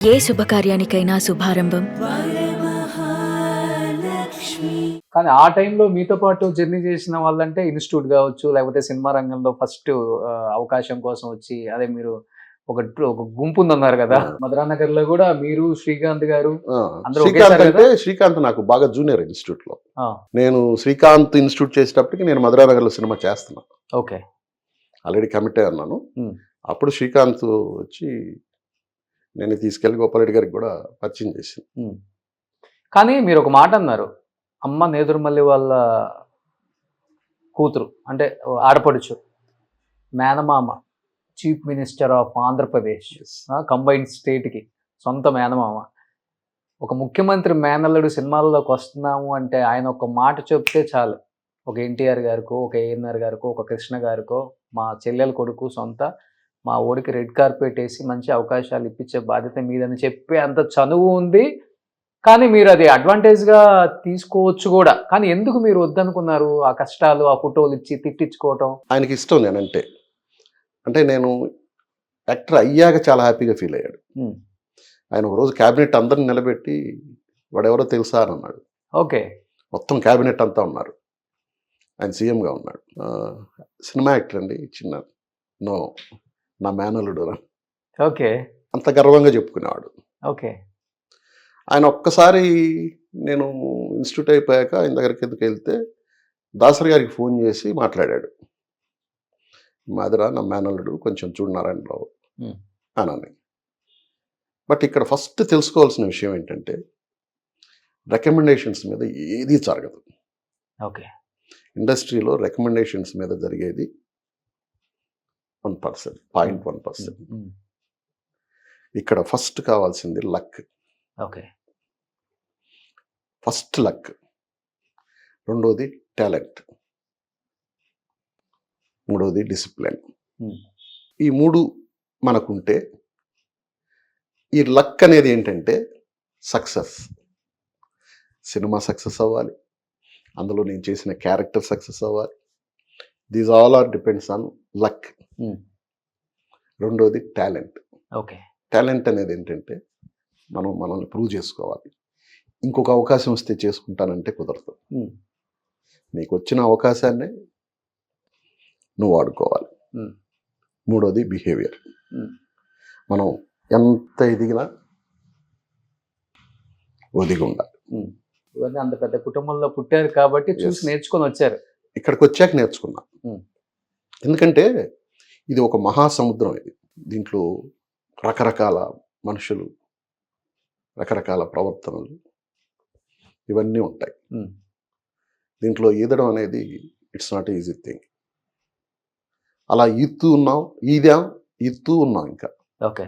ఏ శుభకార్యానికైనా శుభారంభం. కానీ ఆ టైంలో మీతో పాటు జర్నీ చేసిన వాళ్ళంటే ఇన్‌స్టిట్యూట్ గావచ్చు, లేకపోతే సినిమా రంగంలో ఫస్ట్ అవకాశం కోసం వచ్చి అదే మీరు ఒక గుంపుందన్నారు గదా! ఆ! మధురానగర్‌లో గూడా మీరు, శ్రీకాంత్ గారు ఆ! అందరూ శ్రీకాంత్ ఒకేసారి అంటే గదా? శ్రీకాంత్ నాకు బాగా జూనియర్ ఇన్‌స్టిట్యూట్‌లో. ఆ! నేను శ్రీకాంత్ ఇన్‌స్టిట్యూట్ చేసేటప్పటికి నేను మధురానగర్‌లో సినిమా చేస్తున్నా. ఓకే. ఆల్రెడీ కమిటే అన్నాను. హ్మ్. అప్పుడు శ్రీకాంత్ వచ్చి నేను తీసుకెళ్ళి గోపాలరెడ్డి గారికి గూడా పరిచయం చేసింది. హ్మ్. కానీ మీరొక మాటన్నారు. అమ్మ నేదురుమల్లి వాళ్ళ కూతురు అంటే ఆడపడుచు, మేనమామ, chief minister of Andhra Pradesh. Combined స్టేట్‌కి సొంత మేనమామ. ఒక ముఖ్యమంత్రి మేనల్లుడు సినిమాల్లోకి వస్తున్నాము అంటే ఆయన ఒక మాట చెప్తే చాలు. ఒక ఎన్టీఆర్ గారికో, ఒక ఏఎన్నార్ గారికో, ఒక కృష్ణ గారికో, మా చెల్లెల కొడుకు సొంత మా వోడికి రెడ్ కార్పెట్ ఏసి మంచి అవకాశాలు ఇప్పించే బాధ్యత మీదని చెప్పే అంత చనువు ఉంది. కానీ మీరది అడ్వాంటేజ్‌గా తీసుకోవచ్చు గూడా. కానీ ఎందుకు మీరు వద్దనుకున్నారు? ఆ కష్టాలు, ఆ ఫోటోలిచ్చి తిట్టించుకోవటం. ఆయనకి ఇష్టం నేనంటే. అంటే నేను యాక్టర్ అయ్యాక చాలా హ్యాపీగా ఫీల్ అయ్యాడు. హ్మ్. ఆయన ఒకరోజు క్యాబినెట్ అందరిని నిలబెట్టి వాడెవరో తెలుసా అని అన్నాడు. ఓకే. మొత్తం క్యాబినెట్ అంతా ఉన్నారు. ఆయన సీఎంగా ఉన్నాడు. సినిమా యాక్టర్ అండి చిన్న నో నా మేనల్లుడు అని ఓకే. అంత గర్వంగా చెప్పుకునేవాడు. ఓకే. ఆయన ఒక్కసారి నేను ఇన్‌స్టిట్యూట్ అయిపోయాక ఆయన దగ్గరికి ఎందుకెళ్తే దాసరి గారికి ఫోన్ చేసి మాట్లాడాడు. మాదిరా నా మేనల్లుడు కొంచెం చూడు నారాయణరావు హ్మ్. అనని. బట్ ఇక్కడ ఫస్ట్ తెలుసుకోవాల్సిన విషయం ఏంటంటే రికమెండేషన్స్ మీద ఏదీ జరగదు. ఓకే. ఇండస్ట్రీలో రికమెండేషన్స్ మీద జరిగేది 1%, 0.1%. హ్మ్. ఇక్కడ ఫస్ట్ కావాల్సింది లక్. ఓకే. First luck. రెండోది టాలెంట్. మూడోది డిసిప్లిన్. హ్మ్. ఈ 3 మనకుంటే ఈ లక్ అనేది ఏంటంటే సక్సెస్. సినిమా సక్సెస్ అవ్వాలి. అందులో నేను చేసిన క్యారెక్టర్ సక్సెస్ అవ్వాలి. These all are depends on luck. Hmm. రెండోది టాలెంట్. ఓకే. టాలెంట్ అనేది ఏంటంటే మనల్ని ప్రూవ్ చేసుకోవాలి. ఇంకొక అవకాశం వస్తే చేసుకుంటానంటే కుదరదు. హ్మ్. నీకు వచ్చిన అవకాశాన్ని నువ్వు వాడుకోవాలి. హ్మ్. మూడోది బిహేవియర్. హ్మ్. మనం ఎంత ఎదిగినా ఒదిగి ఉండాలి. హ్మ్. ఇవన్నీ అంత పెద్ద కుటుంబంలో పుట్టారు కాబట్టి చూసి Yes. నేర్చుకొని వచ్చారు. ఇక్కడికి వచ్చాక నేర్చుకున్నా. Hmm. ఎందుకంటే ఇది ఒక మహాసముద్రం ఇది. దీంట్లో రకరకాల మనుషులు, రకరకాల ప్రవర్తనలు ఇవన్నీ ఉంటాయి. హ్మ్. దీంట్లో ఈదడం అనేది ఇట్స్ నాట్ ఈజీ థింగ్. అలా ఈదుతూ ఉన్నాం ఇంకా. ఓకే.